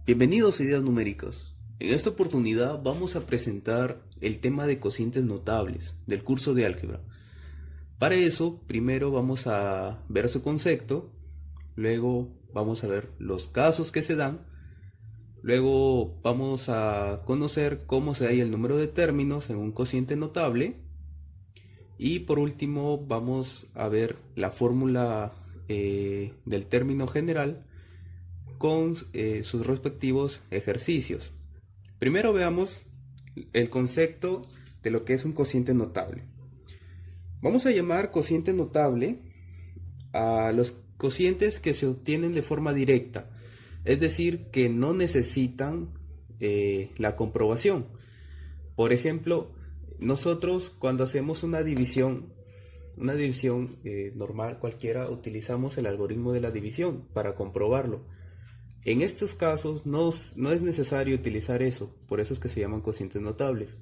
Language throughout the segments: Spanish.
Bienvenidos a Ideas Numéricas. En esta oportunidad vamos a presentar el tema de cocientes notables del curso de álgebra. Para eso, primero vamos a ver su concepto, luego vamos a ver los casos que se dan, luego vamos a conocer cómo se halla el número de términos en un cociente notable y por último vamos a ver la fórmula del término general con sus respectivos ejercicios. Primero veamos el concepto de lo que es un cociente notable. Vamos a llamar cociente notable a los cocientes que se obtienen de forma directa, es decir, que no necesitan la comprobación. Por ejemplo, nosotros cuando hacemos una división normal cualquiera, utilizamos el algoritmo de la división para comprobarlo. En estos casos no es necesario utilizar eso, por eso es que se llaman cocientes notables.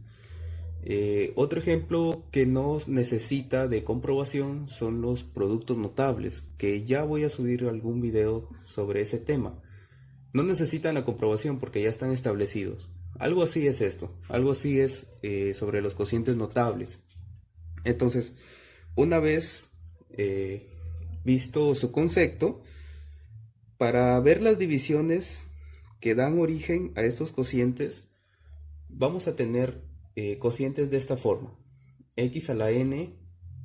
Otro ejemplo que no necesita de comprobación son los productos notables, que ya voy a subir algún video sobre ese tema. No necesitan la comprobación porque ya están establecidos. Algo así es esto, algo así es sobre los cocientes notables. Entonces, una vez visto su concepto, para ver las divisiones que dan origen a estos cocientes, vamos a tener cocientes de esta forma: x a la n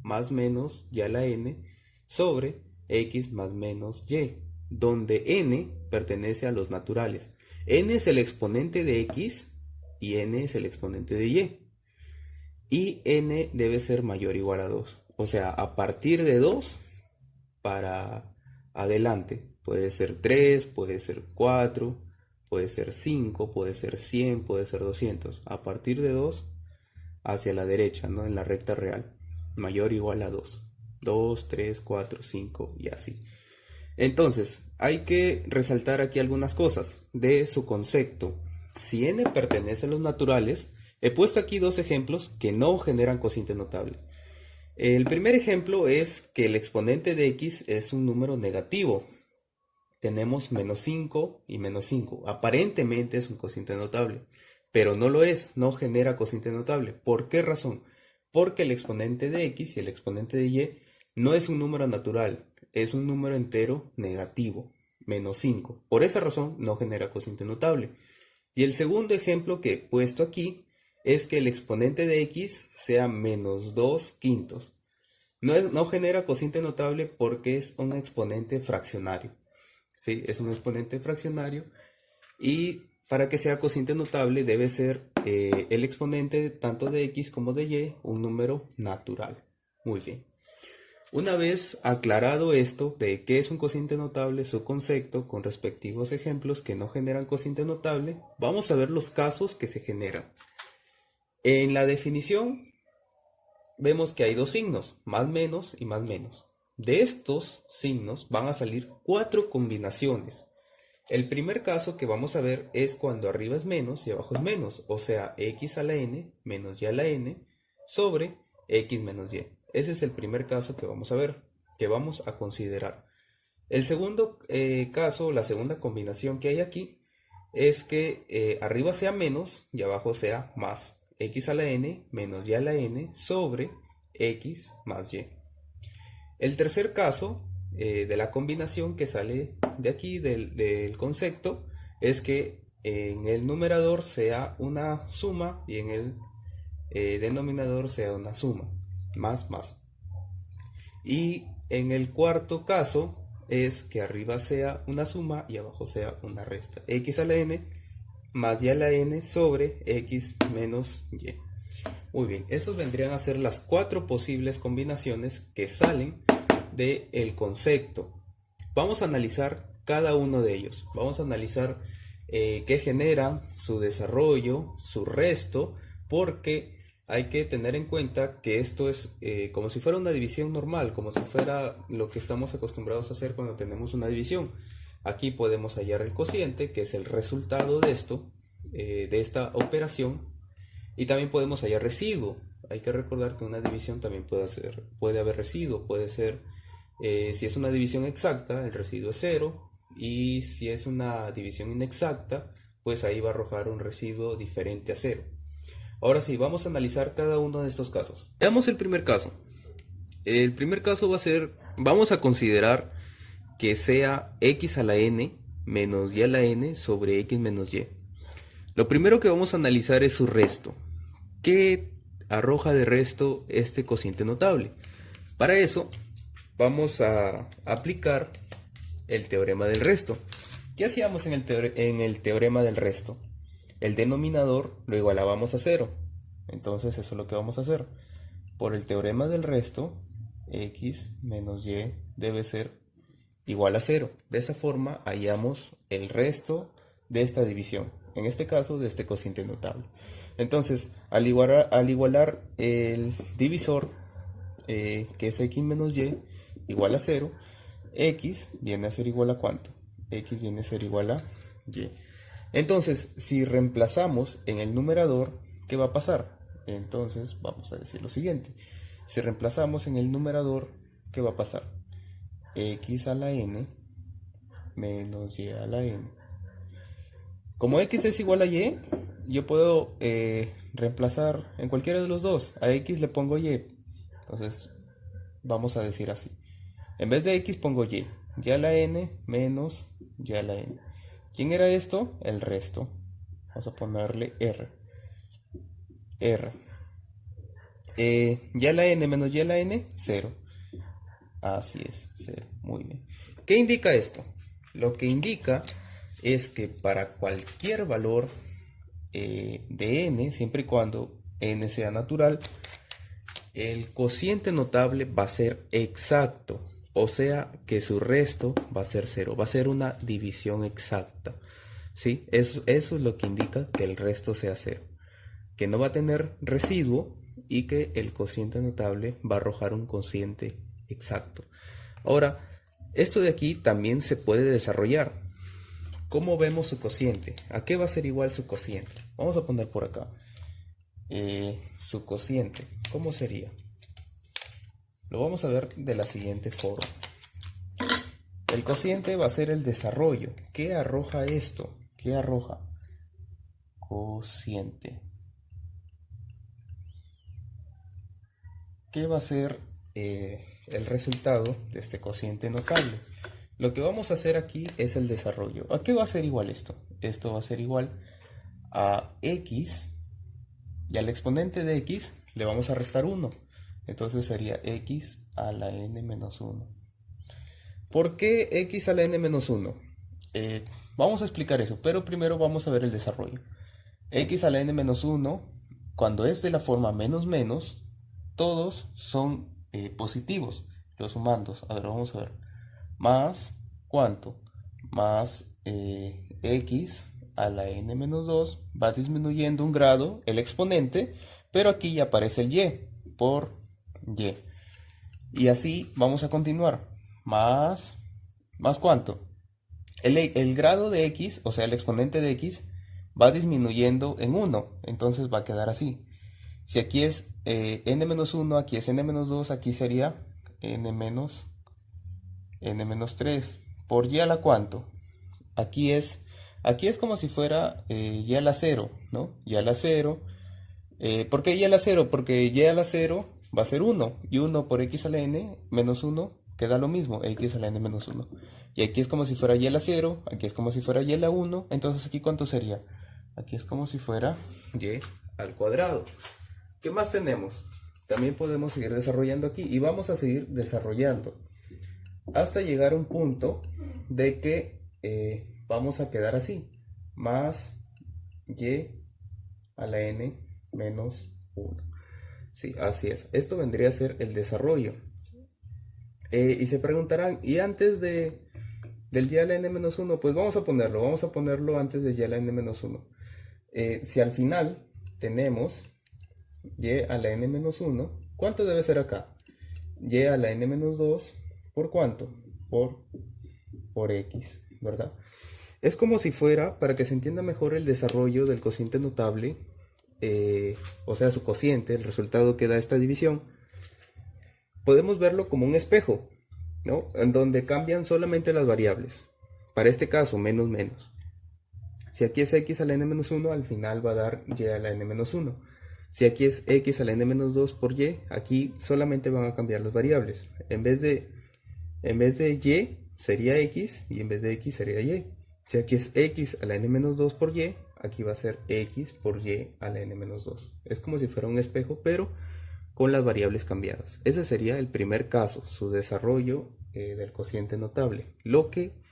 más menos y a la n sobre x más menos y, donde n pertenece a los naturales. N es el exponente de x y n es el exponente de y. Y n debe ser mayor o igual a 2. O sea, a partir de 2 para adelante. Puede ser 3, puede ser 4, puede ser 5, puede ser 100, puede ser 200. A partir de 2 hacia la derecha, ¿no? En la recta real. Mayor o igual a 2. 2, 3, 4, 5 y así. Entonces, hay que resaltar aquí algunas cosas de su concepto. Si n pertenece a los naturales, he puesto aquí dos ejemplos que no generan cociente notable. El primer ejemplo es que el exponente de x es un número negativo. Tenemos menos 5 y menos 5. Aparentemente es un cociente notable, pero no lo es, no genera cociente notable. ¿Por qué razón? Porque el exponente de x y el exponente de y no es un número natural, es un número entero negativo, menos 5. Por esa razón no genera cociente notable. Y el segundo ejemplo que he puesto aquí es que el exponente de x sea menos 2 quintos. No genera cociente notable porque es un exponente fraccionario. ¿Sí? Es un exponente fraccionario y para que sea cociente notable debe ser el exponente tanto de x como de y un número natural. Muy bien. Una vez aclarado esto de qué es un cociente notable, su concepto con respectivos ejemplos que no generan cociente notable, vamos a ver los casos que se generan. En la definición vemos que hay dos signos, más menos y más menos. De estos signos van a salir 4 combinaciones. El primer caso que vamos a ver es cuando arriba es menos y abajo es menos, o sea, x a la n menos y a la n sobre x menos y. Ese es el primer caso que vamos a ver, que vamos a considerar. El segundo caso, la segunda combinación que hay aquí, es que arriba sea menos y abajo sea más. X a la n menos y a la n sobre x más y. El tercer caso de la combinación que sale de aquí del concepto es que en el numerador sea una suma y en el denominador sea una suma, más. Y en el cuarto caso es que arriba sea una suma y abajo sea una resta. X a la n más y a la n sobre x menos y. Muy bien, esos vendrían a ser las 4 posibles combinaciones que salen del concepto. Vamos a analizar cada uno de ellos. Vamos a analizar qué genera, su desarrollo, su resto, porque hay que tener en cuenta que esto es como si fuera una división normal, como si fuera lo que estamos acostumbrados a hacer cuando tenemos una división. Aquí podemos hallar el cociente, que es el resultado de esto, de esta operación. Y también podemos hallar residuo. Hay que recordar que una división también puede haber residuo, puede ser Si es una división exacta, el residuo es cero, y si es una división inexacta, pues ahí va a arrojar un residuo diferente a cero. Ahora sí, vamos a analizar cada uno de estos casos. Veamos el primer caso. El primer caso va a ser, vamos a considerar que sea x a la n menos y a la n sobre x menos y. Lo primero que vamos a analizar es su resto. ¿Qué arroja de resto este cociente notable? Para eso vamos a aplicar el teorema del resto. ¿Qué hacíamos en el teorema del resto? El denominador lo igualábamos a cero. Entonces eso es lo que vamos a hacer. Por el teorema del resto, x menos y debe ser igual a cero. De esa forma hallamos el resto de esta división. En este caso, de este cociente notable. Entonces, al igualar el divisor, que es x menos y, igual a 0, x viene a ser igual a ¿cuánto? X viene a ser igual a y. Entonces, si reemplazamos en el numerador, ¿qué va a pasar? Entonces, vamos a decir lo siguiente. Si reemplazamos en el numerador, ¿qué va a pasar? X a la n menos y a la n. Como x es igual a y, yo puedo reemplazar en cualquiera de los dos. A x le pongo y. Entonces, vamos a decir así. En vez de x pongo y a la n menos y a la n. ¿Quién era esto? El resto. Vamos a ponerle r. Y a la n menos y a la n, 0. Así es, 0. Muy bien. ¿Qué indica esto? Lo que indica es que para cualquier valor de n, siempre y cuando n sea natural, el cociente notable va a ser exacto. O sea que su resto va a ser 0. Va a ser una división exacta. ¿Sí? Eso es lo que indica que el resto sea 0. Que no va a tener residuo y que el cociente notable va a arrojar un cociente exacto. Ahora, esto de aquí también se puede desarrollar. ¿Cómo vemos su cociente? ¿A qué va a ser igual su cociente? Vamos a poner por acá. Su cociente, ¿cómo sería? Lo vamos a ver de la siguiente forma. El cociente va a ser el desarrollo. ¿Qué arroja esto? ¿Qué arroja? Cociente. ¿Qué va a ser el resultado de este cociente notable? Lo que vamos a hacer aquí es el desarrollo. ¿A qué va a ser igual esto? Esto va a ser igual a x, y al exponente de x le vamos a restar 1. Entonces sería x a la n menos 1. ¿Por qué x a la n menos 1? Vamos a explicar eso, pero primero vamos a ver el desarrollo. X a la n menos 1, cuando es de la forma menos menos, todos son positivos, los sumandos. A ver, vamos a ver. Más, ¿cuánto? Más x a la n menos 2 va disminuyendo un grado el exponente, pero aquí ya aparece el y por y. Y así vamos a continuar. Más ¿cuánto? El grado de x, o sea, el exponente de x, va disminuyendo en 1, entonces va a quedar así. Si aquí es n-1, aquí es n-2, aquí sería n-3 por y a la ¿cuánto? Aquí es como si fuera y a la 0, ¿no? Y a la 0. ¿Por qué y a la 0? Porque y a la 0 va a ser 1, y 1 por x a la n menos 1 queda lo mismo, x a la n menos 1. Y aquí es como si fuera y a la 0, aquí es como si fuera y a la 1, entonces aquí ¿cuánto sería? Aquí es como si fuera y al cuadrado. ¿Qué más tenemos? También podemos seguir desarrollando aquí, y vamos a seguir desarrollando hasta llegar a un punto de que vamos a quedar así, más y a la n menos 1. Sí, así es. Esto vendría a ser el desarrollo. Y se preguntarán, ¿y antes del y a la n menos 1? Pues vamos a ponerlo antes de y a la n menos 1. Si al final tenemos y a la n menos 1, ¿cuánto debe ser acá? Y a la n menos 2, ¿por cuánto? Por x, ¿verdad? Es como si fuera, para que se entienda mejor el desarrollo del cociente notable, o sea, su cociente, el resultado que da esta división, podemos verlo como un espejo. ¿no? En donde cambian solamente las variables. Para este caso, menos menos. Si aquí es x a la n-1, al final va a dar y a la n-1. Si aquí es x a la n-2 por y, aquí solamente van a cambiar las variables. En vez de y sería x y en vez de x sería y. Si aquí es x a la n-2 por y, aquí va a ser x por y a la n-2. Es como si fuera un espejo, pero con las variables cambiadas. Ese sería el primer caso, su desarrollo del cociente notable, lo que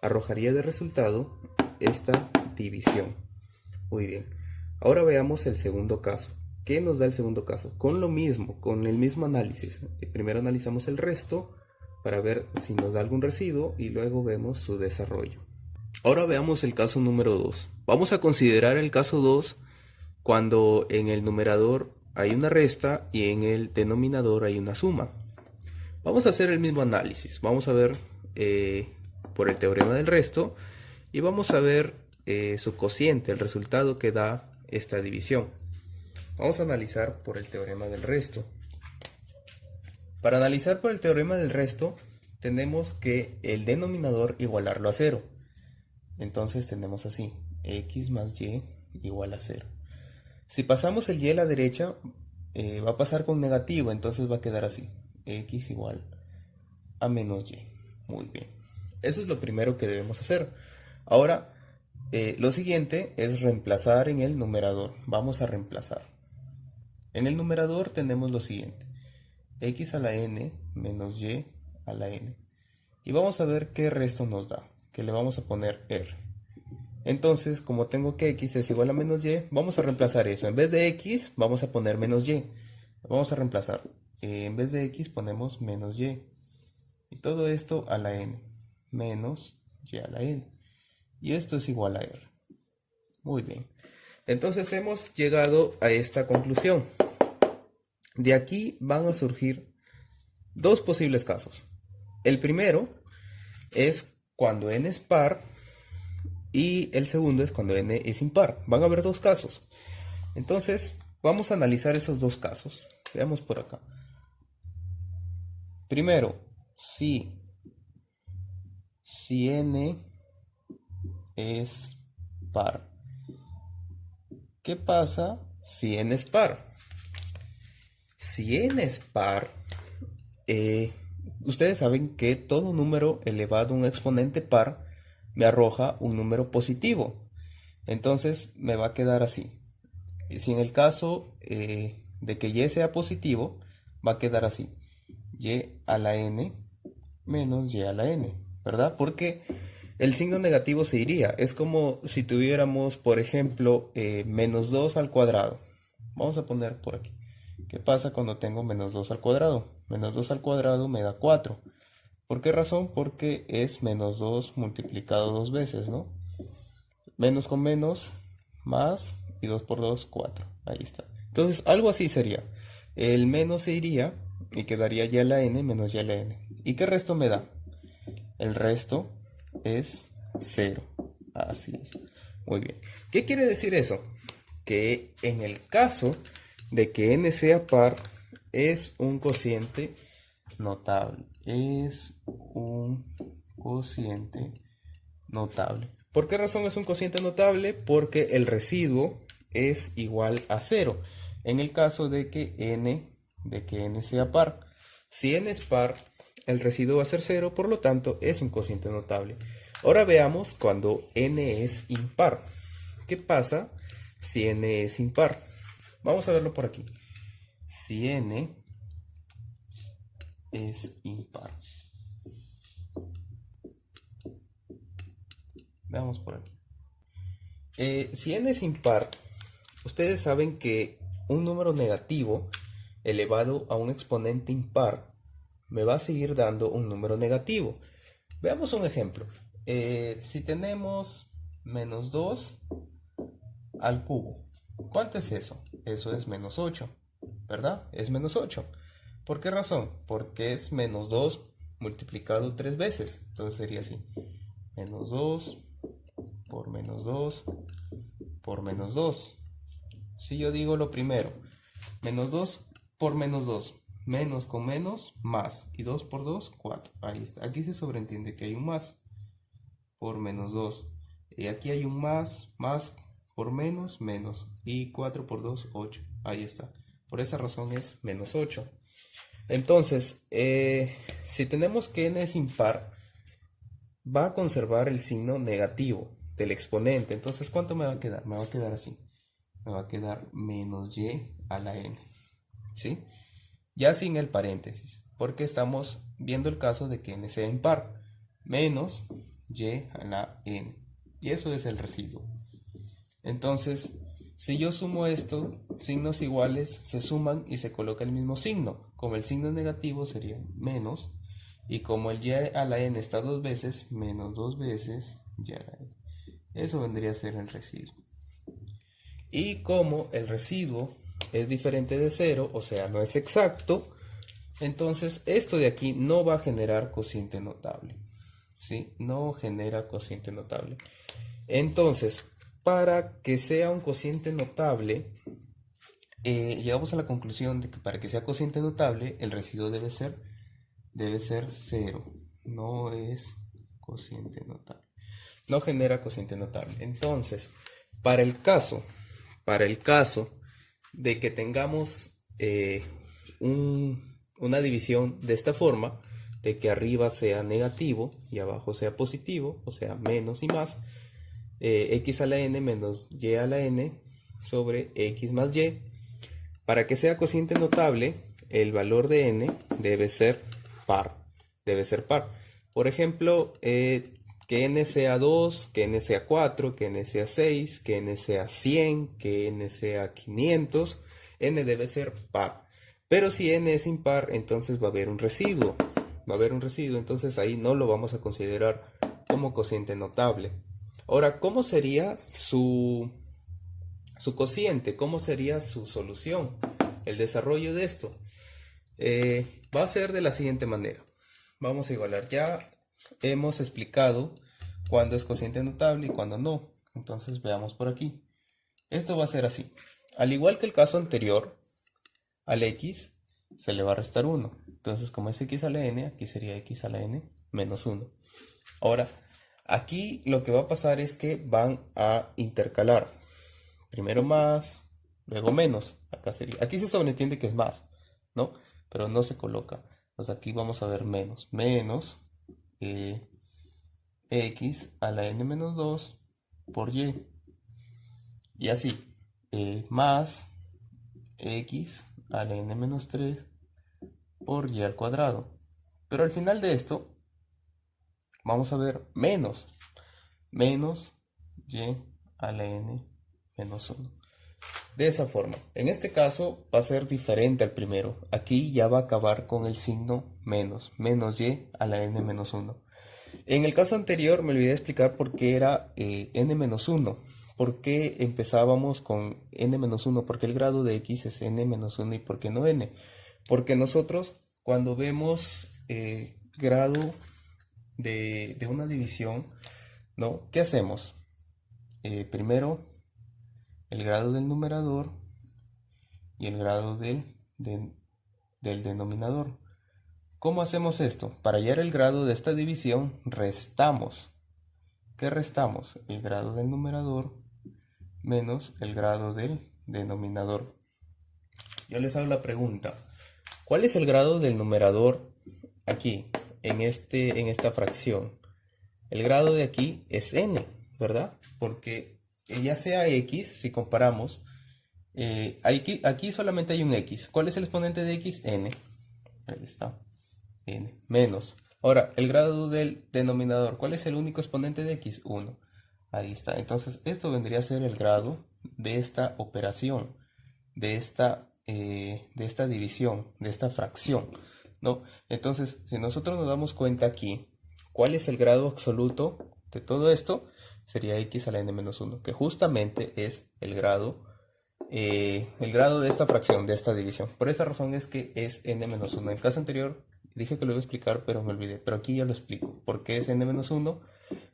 arrojaría de resultado esta división. Muy bien, ahora veamos el segundo caso. ¿Qué nos da el segundo caso? Con lo mismo, con el mismo análisis. Primero analizamos el resto para ver si nos da algún residuo y luego vemos su desarrollo. Ahora veamos el caso número 2. Vamos a considerar el caso 2 cuando en el numerador hay una resta y en el denominador hay una suma. Vamos a hacer el mismo análisis. Vamos a ver por el teorema del resto y vamos a ver su cociente, el resultado que da esta división. Vamos a analizar por el teorema del resto. Para analizar por el teorema del resto tenemos que el denominador igualarlo a 0. Entonces tenemos así, x más y igual a 0. Si pasamos el y a la derecha, va a pasar con negativo, entonces va a quedar así, x igual a menos y. Muy bien. Eso es lo primero que debemos hacer. Ahora, lo siguiente es reemplazar en el numerador. Vamos a reemplazar. En el numerador tenemos lo siguiente, x a la n menos y a la n. Y vamos a ver qué resto nos da, que le vamos a poner r. Entonces, como tengo que x es igual a menos y, vamos a reemplazar eso. En vez de x, vamos a poner menos y. Vamos a reemplazar. En vez de x ponemos menos y. Y todo esto a la n. Menos y a la n. Y esto es igual a r. Muy bien. Entonces hemos llegado a esta conclusión. De aquí van a surgir dos posibles casos. El primero es cuando n es par y el segundo es cuando n es impar. Van a haber dos casos. Entonces vamos a analizar esos dos casos. Veamos por acá. Primero, si n es par. ¿Qué pasa si n es par? Si n es par, ustedes saben que todo número elevado a un exponente par me arroja un número positivo. Entonces me va a quedar así. Si en el caso de que y sea positivo, va a quedar así. Y a la n menos y a la n, ¿verdad? Porque el signo negativo se iría. Es como si tuviéramos, por ejemplo, menos 2 al cuadrado. Vamos a poner por aquí. ¿Qué pasa cuando tengo menos 2 al cuadrado? Menos 2 al cuadrado me da 4. ¿Por qué razón? Porque es menos 2 multiplicado dos veces, ¿no? Menos con menos, más, y 2 por 2, 4. Ahí está. Entonces, algo así sería. El menos se iría y quedaría y a la n menos y a la n. ¿Y qué resto me da? El resto es 0. Así es. Muy bien. ¿Qué quiere decir eso? Que en el caso de que n sea par, es un cociente notable. Es un cociente notable. ¿Por qué razón es un cociente notable? Porque el residuo es igual a 0. En el caso de que n sea par. Si n es par, el residuo va a ser 0, por lo tanto es un cociente notable. Ahora veamos cuando n es impar. ¿Qué pasa si n es impar? Vamos a verlo por aquí. Si n es impar. Veamos por aquí. Si n es impar, ustedes saben que un número negativo elevado a un exponente impar me va a seguir dando un número negativo. Veamos un ejemplo. Si tenemos menos 2 al cubo, ¿cuánto es eso? Eso es menos 8, ¿verdad? Es menos 8. ¿Por qué razón? Porque es menos 2 multiplicado 3 veces. Entonces sería así. Menos 2 por menos 2 por menos 2. Si yo digo lo primero, menos 2 por menos 2, menos con menos, más, y 2 por 2, 4, ahí está. Aquí se sobreentiende que hay un más por menos 2, y aquí hay un más por menos, menos, y 4 por 2, 8, ahí está. Por esa razón es menos 8. Entonces, si tenemos que n es impar, va a conservar el signo negativo del exponente. Entonces, ¿cuánto me va a quedar? Me va a quedar así. Me va a quedar menos y a la n. ¿Sí? Ya sin el paréntesis, porque estamos viendo el caso de que n sea impar. Menos y a la n. Y eso es el residuo. Entonces, si yo sumo esto, signos iguales se suman y se coloca el mismo signo. Como el signo negativo sería menos, y como el y a la n está dos veces, menos dos veces y a la n. Eso vendría a ser el residuo. Y como el residuo es diferente de cero, o sea, no es exacto, entonces esto de aquí no va a generar cociente notable. ¿Sí? No genera cociente notable. Entonces, para que sea un cociente notable, llegamos a la conclusión de que para que sea cociente notable, el residuo debe ser 0. No es cociente notable. No genera cociente notable. Entonces, para el caso de que tengamos una división de esta forma, de que arriba sea negativo y abajo sea positivo, o sea, menos y más, x a la n menos y a la n sobre x más y. Para que sea cociente notable, el valor de n debe ser par. Por ejemplo, que n sea 2, que n sea 4, que n sea 6, que n sea 100, que n sea 500, n debe ser par. Pero si n es impar, entonces va a haber un residuo. Entonces ahí no lo vamos a considerar como cociente notable. Ahora, ¿cómo sería su cociente? ¿Cómo sería su solución? El desarrollo de esto va a ser de la siguiente manera. Vamos a igualar. Ya hemos explicado cuándo es cociente notable y cuándo no. Entonces veamos por aquí. Esto va a ser así. Al igual que el caso anterior, al x se le va a restar 1. Entonces, como es x a la n, aquí sería x a la n menos 1. Ahora, aquí lo que va a pasar es que van a intercalar. Primero más, luego menos. Aquí se sobreentiende que es más, ¿no? Pero no se coloca. Entonces aquí vamos a ver menos. Menos x a la n menos 2 por y. Y así. Más x a la n menos 3 por y al cuadrado. Pero al final de esto vamos a ver menos y a la n menos 1. De esa forma. En este caso va a ser diferente al primero. Aquí ya va a acabar con el signo menos y a la n menos 1. En el caso anterior me olvidé de explicar por qué era n menos 1. ¿Por qué empezábamos con n menos 1? ¿Por qué el grado de x es n menos 1 y por qué no n? Porque nosotros cuando vemos grado de una división, ¿no? ¿Qué hacemos? Primero el grado del numerador y el grado del denominador. ¿Cómo hacemos esto? Para hallar el grado de esta división, restamos. ¿Qué restamos? El grado del numerador menos el grado del denominador. Yo les hago la pregunta. ¿Cuál es el grado del numerador aquí, en esta fracción? El grado de aquí es n, ¿verdad? Porque ya sea x, si comparamos, aquí solamente hay un x. ¿Cuál es el exponente de x? N. Ahí está. N. Menos. Ahora, el grado del denominador. ¿Cuál es el único exponente de x? 1. Ahí está. Entonces, esto vendría a ser el grado de esta operación, de esta división, de esta fracción, ¿no? Entonces, si nosotros nos damos cuenta aquí, ¿cuál es el grado absoluto de todo esto? Sería x a la n menos 1, que justamente es el grado de esta fracción, de esta división. Por esa razón es que es n menos 1. En el caso anterior dije que lo iba a explicar, pero me olvidé. Pero aquí ya lo explico. ¿Por qué es n menos 1?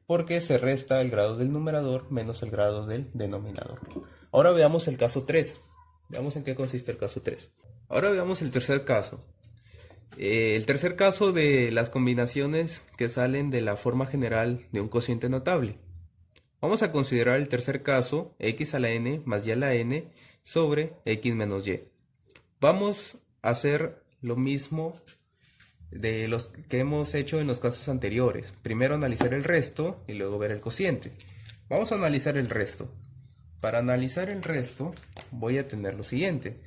Porque se resta el grado del numerador menos el grado del denominador. Ahora veamos el caso 3. Veamos en qué consiste el caso 3. Ahora veamos el tercer caso. El tercer caso de las combinaciones que salen de la forma general de un cociente notable. Vamos a considerar el tercer caso, x a la n más y a la n sobre x menos y. Vamos a hacer lo mismo de los que hemos hecho en los casos anteriores. Primero analizar el resto y luego ver el cociente. Vamos a analizar el resto. Para analizar el resto voy a tener lo siguiente.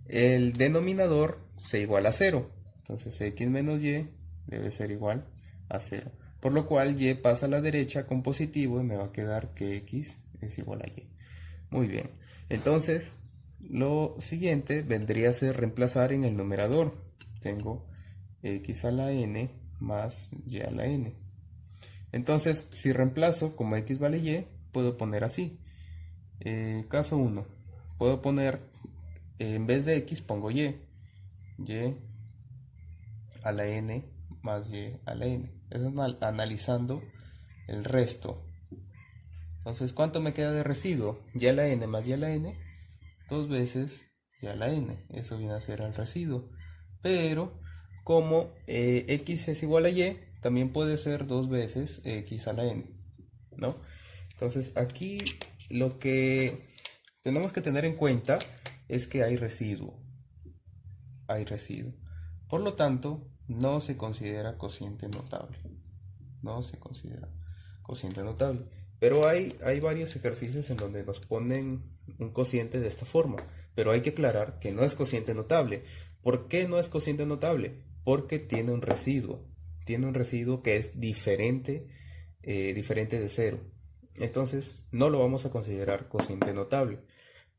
El denominador se iguala a 0. Entonces x menos y debe ser igual a 0. Por lo cual y pasa a la derecha con positivo y me va a quedar que x es igual a y. Muy bien. Entonces lo siguiente vendría a ser reemplazar en el numerador. Tengo x a la n más y a la n. Entonces si reemplazo como x vale y, puedo poner así. Caso 1. Puedo poner, en vez de x pongo y a la n más y a la n. Eso es analizando el resto. Entonces, ¿cuánto me queda de residuo? Y a la n más y a la n, 2 veces y a la n. Eso viene a ser el residuo. Pero, como x es igual a y, también puede ser 2 veces x a la n, ¿no? Entonces, aquí lo que tenemos que tener en cuenta es que hay residuo. Hay residuo. Por lo tanto, no se considera cociente notable. No se considera cociente notable. Pero hay varios ejercicios en donde nos ponen un cociente de esta forma. Pero hay que aclarar que no es cociente notable. ¿Por qué no es cociente notable? Porque tiene un residuo. Tiene un residuo que es diferente de 0. Entonces, no lo vamos a considerar cociente notable.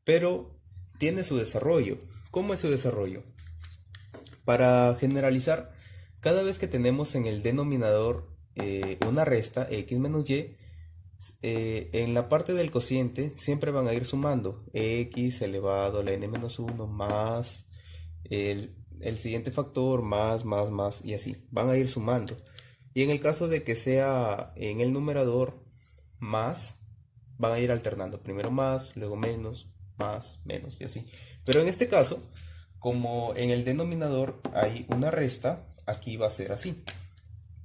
Pero tiene su desarrollo. ¿Cómo es su desarrollo? Para generalizar, cada vez que tenemos en el denominador una resta, x menos y, en la parte del cociente siempre van a ir sumando x elevado a la n menos 1 más el siguiente factor más y así, van a ir sumando. Y en el caso de que sea en el numerador más, van a ir alternando, primero más, luego menos, más, menos y así. Pero en este caso, como en el denominador hay una resta, aquí va a ser así.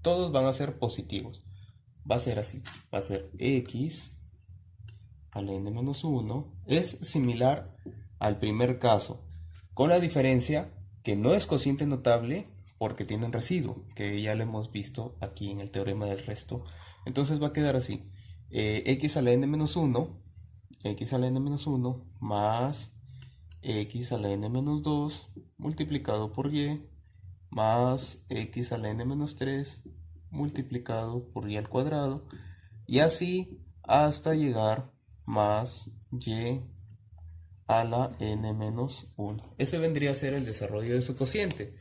Todos van a ser positivos. Va a ser así. Va a ser x a la n menos 1. Es similar al primer caso, con la diferencia que no es cociente notable porque tiene un residuo, que ya lo hemos visto aquí en el teorema del resto. Entonces va a quedar así. X a la n menos 1, x a la n menos 1 más x a la n menos 2 multiplicado por y más x a la n menos 3 multiplicado por y al cuadrado, y así hasta llegar más y a la n menos 1. Ese vendría a ser el desarrollo de su cociente.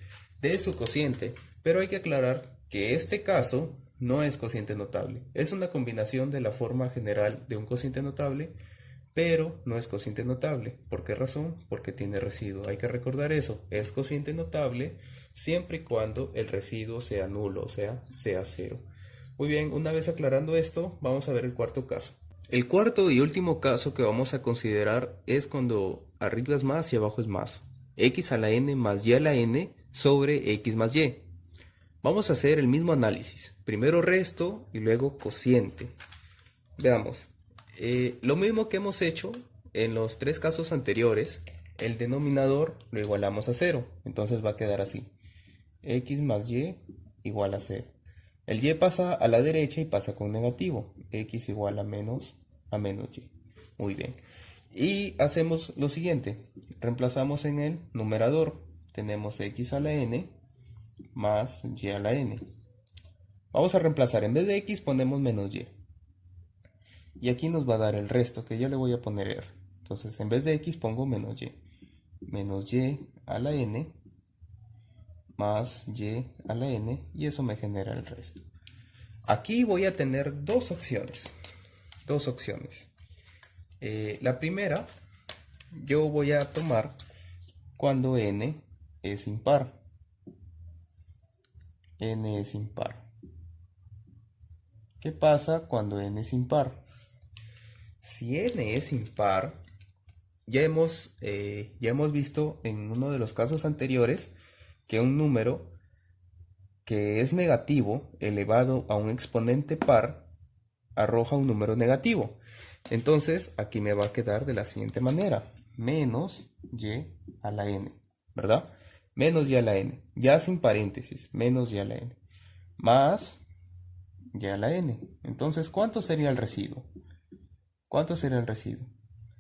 Pero hay que aclarar que este caso no es cociente notable. Es una combinación de la forma general de un cociente notable, pero no es cociente notable. ¿Por qué razón? Porque tiene residuo. Hay que recordar eso. Es cociente notable siempre y cuando el residuo sea nulo, o sea 0. Muy bien, una vez aclarando esto, vamos a ver el cuarto caso. El cuarto y último caso que vamos a considerar es cuando arriba es más y abajo es más. X a la n más y a la n sobre x más y. Vamos a hacer el mismo análisis. Primero resto y luego cociente. Veamos. Lo mismo que hemos hecho en los 3 casos anteriores, el denominador lo igualamos a 0. Entonces va a quedar así. X más y igual a 0. El y pasa a la derecha y pasa con negativo. X igual a menos y. Muy bien. Y hacemos lo siguiente. Reemplazamos en el numerador. Tenemos x a la n más y a la n. Vamos a reemplazar. En vez de x ponemos menos y. Y aquí nos va a dar el resto, que ya le voy a poner r. Entonces, en vez de x pongo menos y. Menos y a la n más y a la n, y eso me genera el resto. Aquí voy a tener dos opciones. La primera, yo voy a tomar cuando n es impar. N es impar. ¿Qué pasa cuando n es impar? Si n es impar, ya hemos visto en uno de los casos anteriores que un número que es negativo elevado a un exponente par arroja un número negativo. Entonces aquí me va a quedar de la siguiente manera: menos y a la n, ¿verdad? Menos y a la n, ya sin paréntesis, menos y a la n, más y a la n. Entonces, ¿cuánto sería el residuo? ¿Cuánto sería el residuo?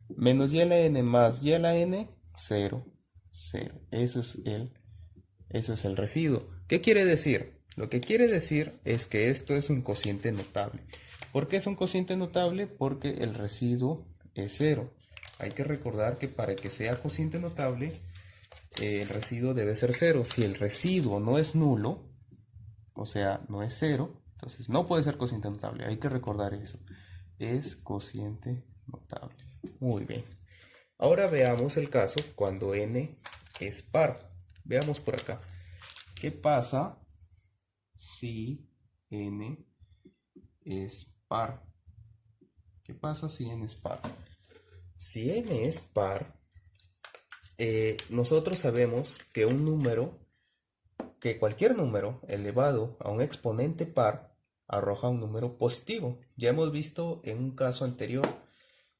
Menos y a la n más y a la n, 0, 0. Eso es el residuo. ¿Qué quiere decir? Lo que quiere decir es que esto es un cociente notable. ¿Por qué es un cociente notable? Porque el residuo es 0. Hay que recordar que para que sea cociente notable, el residuo debe ser 0. Si el residuo no es nulo, o sea, no es 0, entonces no puede ser cociente notable. Hay que recordar eso. Es cociente notable. Muy bien. Ahora veamos el caso cuando n es par. Veamos por acá. ¿Qué pasa si n es par? ¿Qué pasa si n es par? Si n es par, nosotros sabemos que cualquier número elevado a un exponente par arroja un número positivo. Ya hemos visto en un caso anterior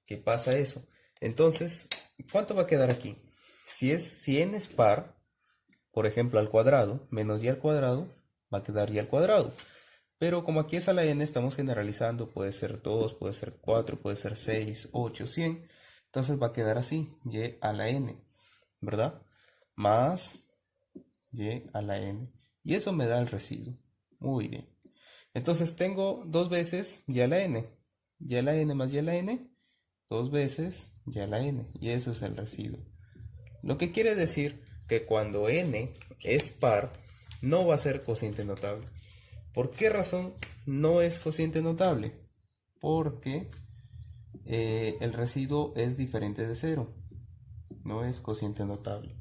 que pasa eso. Entonces, ¿cuánto va a quedar aquí? Si n es par, por ejemplo, al cuadrado, menos y al cuadrado, va a quedar y al cuadrado. Pero como aquí es a la n, estamos generalizando, puede ser 2, puede ser 4, puede ser 6, 8, 100. Entonces va a quedar así, y a la n, ¿verdad? Más y a la n. Y eso me da el residuo. Muy bien. Entonces tengo dos veces y a la n. Y a la n más y a la n, dos veces y a la n. Y eso es el residuo. Lo que quiere decir que cuando n es par, no va a ser cociente notable. ¿Por qué razón no es cociente notable? Porque el residuo es diferente de 0. No es cociente notable.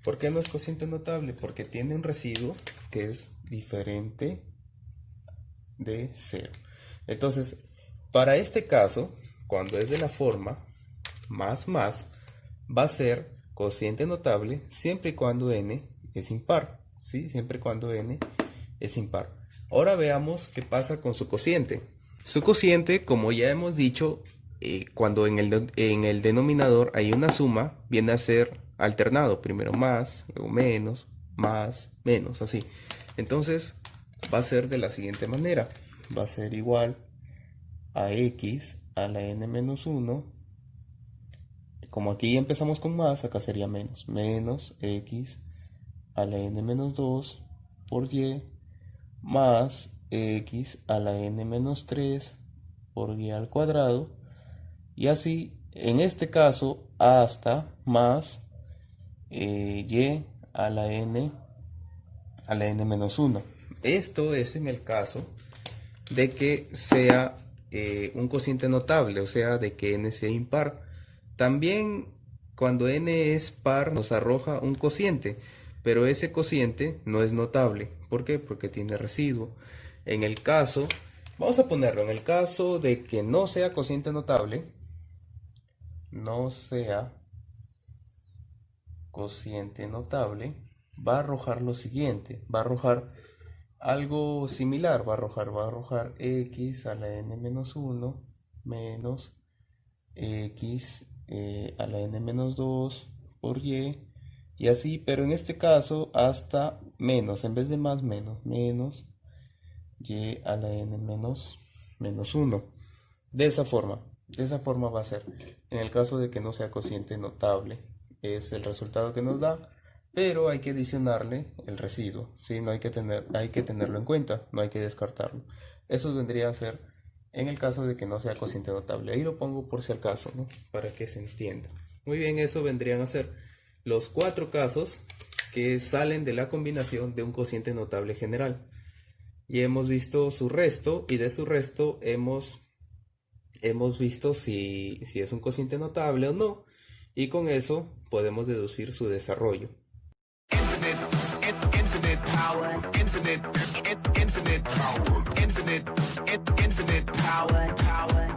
¿Por qué no es cociente notable? Porque tiene un residuo que es diferente de 0. Entonces, para este caso, cuando es de la forma más, va a ser cociente notable siempre y cuando n es impar. ¿Sí? Siempre y cuando n es impar. Ahora veamos qué pasa con su cociente. Su cociente, como ya hemos dicho, cuando en el denominador hay una suma, viene a ser alternado. Primero más, luego menos, más, menos, así. Entonces va a ser de la siguiente manera. Va a ser igual a x a la n menos 1. Como aquí empezamos con más, acá sería menos. Menos x a la n menos 2 por y más x a la n menos 3 por y al cuadrado, y así en este caso hasta más y a la n menos 1. Esto es en el caso de que sea un cociente notable, o sea, de que n sea impar. También cuando n es par nos arroja un cociente, pero ese cociente no es notable. ¿Por qué? Porque tiene residuo. En el caso, vamos a ponerlo, en el caso de que no sea cociente notable, va a arrojar lo siguiente, va a arrojar algo similar, va a arrojar x a la n menos 1 menos x a la n menos 2 por y así, pero en este caso hasta menos, en vez de más, menos y a la n menos 1. De esa forma va a ser. En el caso de que no sea cociente notable, es el resultado que nos da, pero hay que adicionarle el residuo, ¿sí? No hay que tenerlo en cuenta, no hay que descartarlo. Eso vendría a ser en el caso de que no sea cociente notable. Ahí lo pongo por si acaso, ¿no? Para que se entienda. Muy bien, eso vendrían a ser los 4 casos que salen de la combinación de un cociente notable general. Y hemos visto su resto, y de su resto hemos visto si es un cociente notable o no, y con eso podemos deducir su desarrollo. Infinite power.